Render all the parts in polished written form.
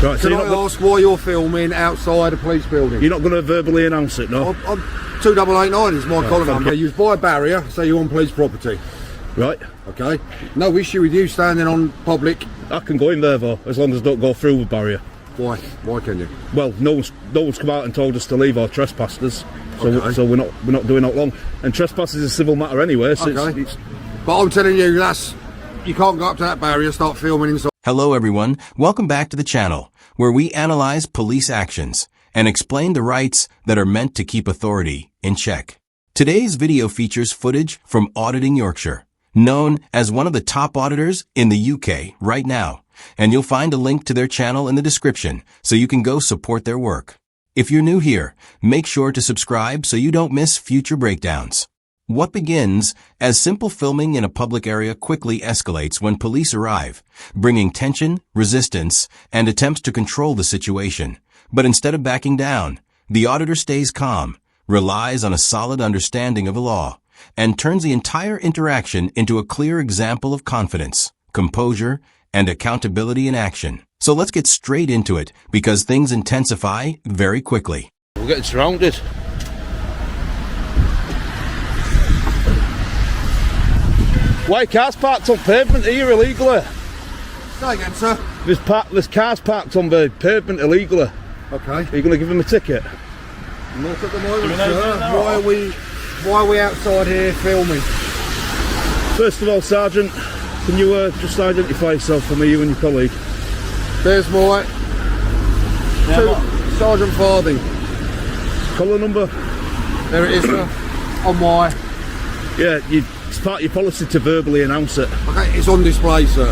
Right, so Can I ask why you're filming outside a police building? you're not going to verbally announce it, no? I'm 2889 is my column number. You by a barrier, so you're on police property. Right. Okay. No issue with you standing on public. I can go in there though, as long as I don't go through the barrier. Why? Why can you? Well, no one's come out and told us to leave or trespassed us, so Okay. so we're not doing that long. And trespass is a civil matter anyway. So Okay. it's But I'm telling you, you can't go up to that barrier, start filming inside. Hello everyone, welcome back to the channel, where we analyze police actions and explain the rights that are meant to keep authority in check. Today's video features footage from Auditing Yorkshire, known as one of the top auditors in the UK right now, and you'll find a link to their channel in the description so you can go support their work. If you're new here, make sure to subscribe so you don't miss future breakdowns. What begins as simple filming in a public area quickly escalates when police arrive, bringing tension, resistance, and attempts to control the situation. But instead of backing down, the auditor stays calm, relies on a solid understanding of the law, and turns the entire interaction into a clear example of confidence, composure, and accountability in action. So let's get straight into it, because things intensify very quickly. we're getting surrounded. Why cars parked on pavement here illegally? Say again, sir. There's cars parked on the pavement illegally. Okay. Are you going to give them a ticket? Not at the moment, sir. Why are we outside here filming? First of all, Sergeant, can you just identify yourself for me, you and your colleague? There's my Sergeant Farthing. Collar number? There it is, sir. On my. Yeah, it's part of your policy to verbally announce it. Okay, it's on display, sir.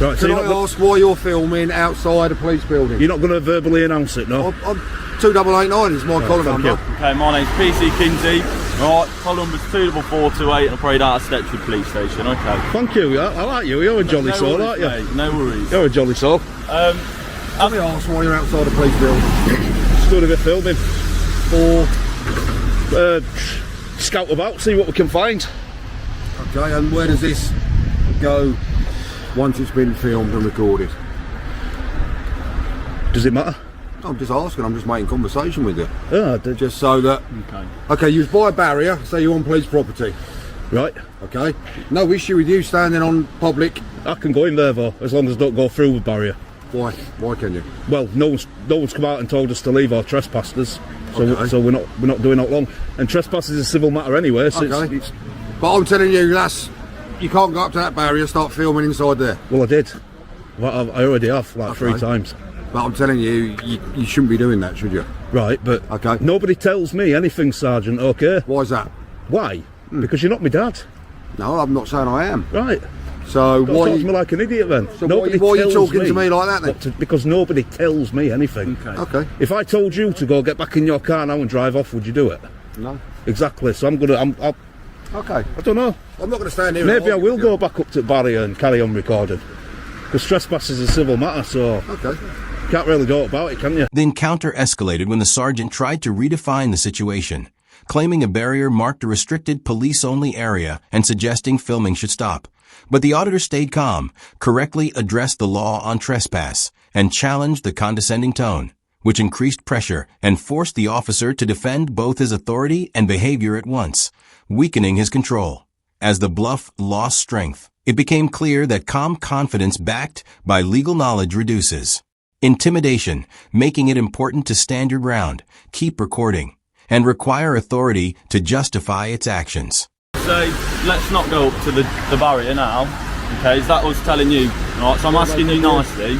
Right, so Can I ask why you're filming outside a police building? you're not going to verbally announce it, no? I'm 2889 is my column thank number. you. Okay, my name's PC Kinsey. Right, column number's 24428 and operated out of Stepford Police Station. Okay. Thank you, I like you. You're a jolly No soul, worries, aren't you? mate, no worries. You're a jolly soul. Can I ask why you're outside a police building? Just doing a bit of filming. Or Scout about, see what we can find. okay, and where does this go once it's been filmed and recorded? Does it matter? I'm just asking. I'm just making conversation with you, Ah, just so that. Okay, you by a barrier, so you're on police property. right. Okay. No issue with you standing on public. I can go in there though, as long as I don't go through the barrier. Why? Why can you? Well, no one's come out and told us to leave or trespassed us, so Okay. so we're not doing that long. And trespass is a civil matter anyway. So Okay. it's But I'm telling you, you can't go up to that barrier, start filming inside there. well, I did. Well, I already have like 3 Okay. times. But I'm telling you, you shouldn't be doing that, should you? Right, but Okay. nobody tells me anything, Sergeant. Okay. Why's that? Why? Because you're not my dad. No, I'm not saying I am. Right. So Don't why? talk to me like an idiot then. So why are you tells talking to me like that then? what because nobody tells me anything. Okay. If I told you to go get back in your car now and drive off, would you do it? No. Exactly. So Okay. I don't know. I'm not going to stand here. Maybe I and will argue go back up to the barrier and carry on recording. Because trespass is a civil matter, so with you. Okay. can't really do about it, can you? The encounter escalated when the sergeant tried to redefine the situation, claiming a barrier marked a restricted police-only area and suggesting filming should stop. But the auditor stayed calm, correctly addressed the law on trespass, and challenged the condescending tone, which increased pressure and forced the officer to defend both his authority and behavior at once, weakening his control. As the bluff lost strength, it became clear that calm confidence backed by legal knowledge reduces intimidation, making it important to stand your ground, keep recording, and require authority to justify its actions. So, let's not go up to the barrier now. Okay, is that us telling you? Right, so I'm asking you nicely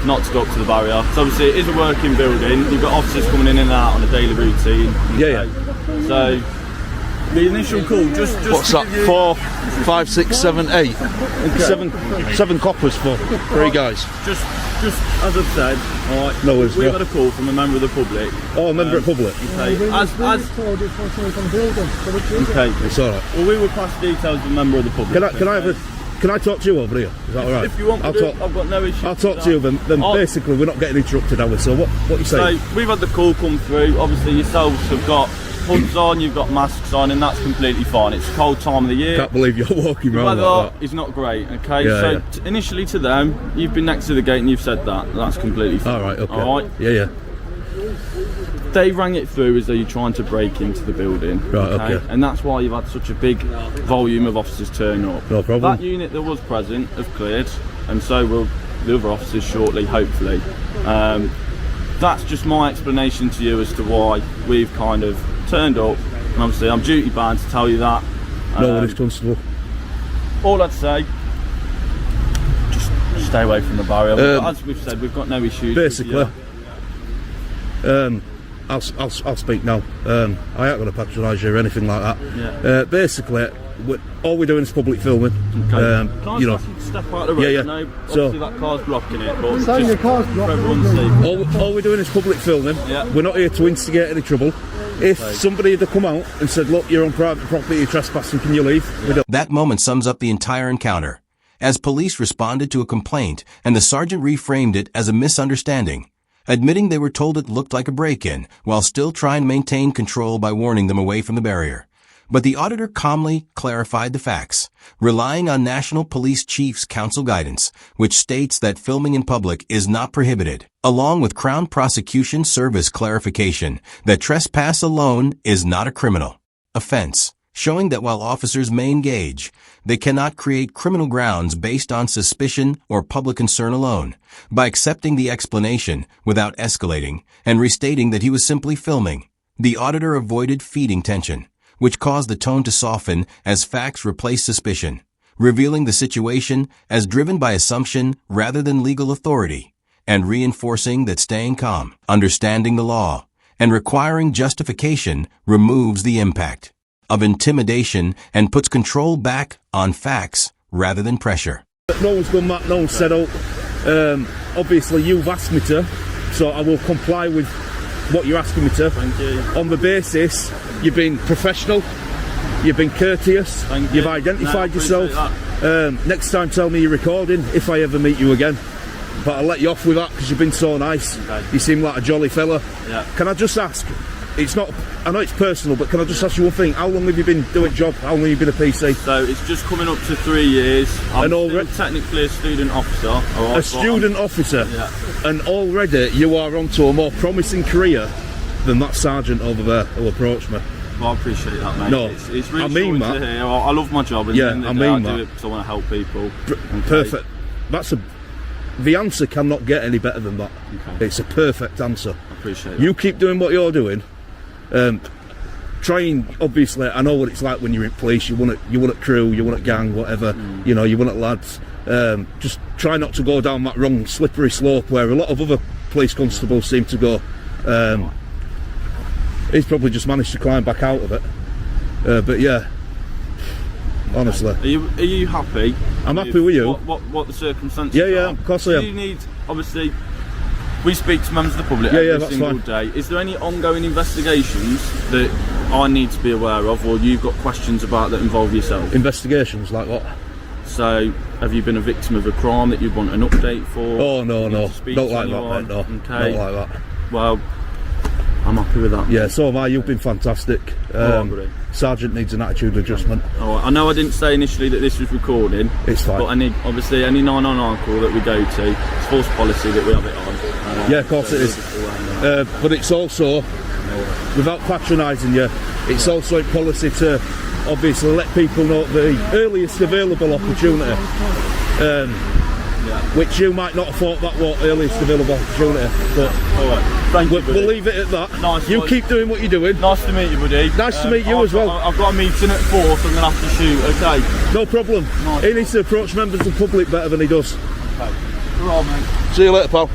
not to go up to the barrier. So obviously it is a working building. You've got officers coming in and out on a daily routine. Yeah, okay. So, the initial call, just What's to that? give you- 4, 5, 6, 7, 8. Seven coppers for 3 guys. Just as I've said, alright, No worries, we've no. had a call from a member of the public. Oh, a member of public. Okay, okay. It's all right. Well, we will pass details of a member of the public. Can I talk to you over here? Is that all right? If you want me to, I've got no issue. I'll talk to you. Then basically we're not getting interrupted, are we? So what you say? So we've had the call come through. Obviously yourselves have got hoods on, you've got masks on, and that's completely fine. It's a cold time of the year. Can't believe you're walking around like that. It's not great, okay? Yeah, so yeah. Initially to them, you've been next to the gate and you've said that. That's completely fine. All right, okay. All right? Yeah. They rang it through as though you're trying to break into the building. Right, okay. And that's why you've had such a big volume of officers turn up. No problem. That unit that was present have cleared, and so will the other officers shortly, hopefully. That's just my explanation to you as to why we've kind of turned up, and obviously I'm duty bound to tell you that. No worries, Constable. All I'd say, just stay away from the barrier. As we've said, we've got no issues. Basically, I'll speak now. I ain't going to patronise you or anything like that. Yeah. Basically, all we're doing is public filming. Okay. Can I just ask you to step out of the road? Yeah. No, So- obviously that car's blocking it, but Saying just the car's for blocking everyone's sake. All we're doing is public filming. Yeah. We're not here to instigate any trouble. If somebody had come out and said, look, you're on private property, you're trespassing, can you leave? We don't. That moment sums up the entire encounter, as police responded to a complaint and the sergeant reframed it as a misunderstanding, admitting they were told it looked like a break-in, while still trying to maintain control by warning them away from the barrier. But the auditor calmly clarified the facts, relying on National Police Chief's Council guidance, which states that filming in public is not prohibited, along with Crown Prosecution Service clarification that trespass alone is not a criminal offense, showing that while officers may engage, they cannot create criminal grounds based on suspicion or public concern alone, by accepting the explanation without escalating and restating that he was simply filming. The auditor avoided feeding tension, which caused the tone to soften as facts replaced suspicion, revealing the situation as driven by assumption rather than legal authority, and reinforcing that staying calm, understanding the law, and requiring justification removes the impact of intimidation and puts control back on facts rather than pressure. No one's done that, no one's said out. Obviously, you've asked me to, so I will comply with what you're asking me to. Thank you. On the basis, you've been professional, you've been courteous, Thank you. you've identified No, I yourself. appreciate Next time, tell me you're recording if I ever meet you again. But I'll let you off with that because you've been so nice. Okay. You seem like a jolly fella. Yeah. Can I just ask? It's not. I know it's personal, but can I just ask you one thing? How long have you been doing job? How long have you been a PC? So it's just coming up to 3 years. I'm And still already- technically a student officer. All right, A but student officer, Yeah. and already you are onto a more promising career than that sergeant over there who approached me. Well, I appreciate that, mate. No, it's really I mean shocking that. to hear. I love my job, and Yeah, at the end of I the day, mean I do that. it because I want to help people. Okay. Perfect. That's a. The answer cannot get any better than that. Okay. It's a perfect answer. I appreciate that. You keep doing what you're doing. Trying, obviously, I know what it's like when you're in police. You want at crew, you want at gang, whatever. You know, you want at lads. Just try not to go down that wrong slippery slope where a lot of other police constables seem to go. He's probably just managed to climb back out of it. But yeah, honestly, Are you happy? I'm happy with you. What the circumstances Yeah, are? yeah, of course I am. Do you need, obviously, we speak to members of the public Yeah, every that's single fine. day. Is there any ongoing investigations that I need to be aware of, or you've got questions about that involve yourself? Investigations like what? So, have you been a victim of a crime that you want an update for? Oh no, You no, need to speak don't to like that, anyone? mate. No, Okay. don't like that. Well, I'm happy with that. Yeah, so am I. You've been fantastic. buddy. Sergeant needs an attitude adjustment. All right. I know I didn't say initially that this was recording. It's fine. But obviously any 999 call that we go to, it's force policy that we have it on. Yeah, of course it is. But it's also, without patronising you, it's also a policy to obviously let people know the earliest available opportunity. Which you might not have thought that was earliest available opportunity, but All right. Thank you, buddy. we'll leave it at that. Nice You one. keep doing what you're doing. Nice to meet you, buddy. Nice to meet you as well. I've got a meeting at 4, so I'm going to have to shoot, okay? No problem. Nice. He needs to approach members of the public better than he does. Okay. Right, mate. See you later, pal.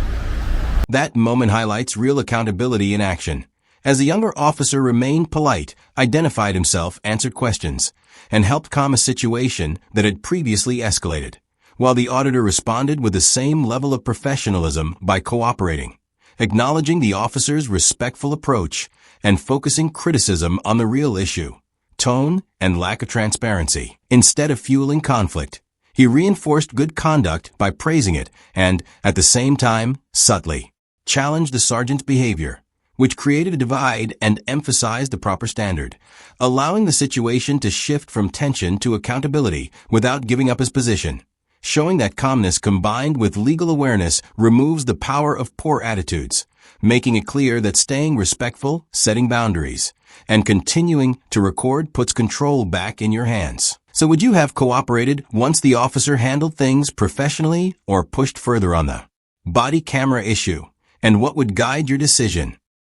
That moment highlights real accountability in action, as the younger officer remained polite, identified himself, answered questions, and helped calm a situation that had previously escalated, while the auditor responded with the same level of professionalism by cooperating, acknowledging the officer's respectful approach and focusing criticism on the real issue, tone, and lack of transparency. Instead of fueling conflict, he reinforced good conduct by praising it and, at the same time, subtly challenged the sergeant's behavior, which created a divide and emphasized the proper standard, allowing the situation to shift from tension to accountability without giving up his position. Showing that calmness combined with legal awareness removes the power of poor attitudes, making it clear that staying respectful, setting boundaries, and continuing to record puts control back in your hands. So would you have cooperated once the officer handled things professionally or pushed further on the body camera issue? And what would guide your decision?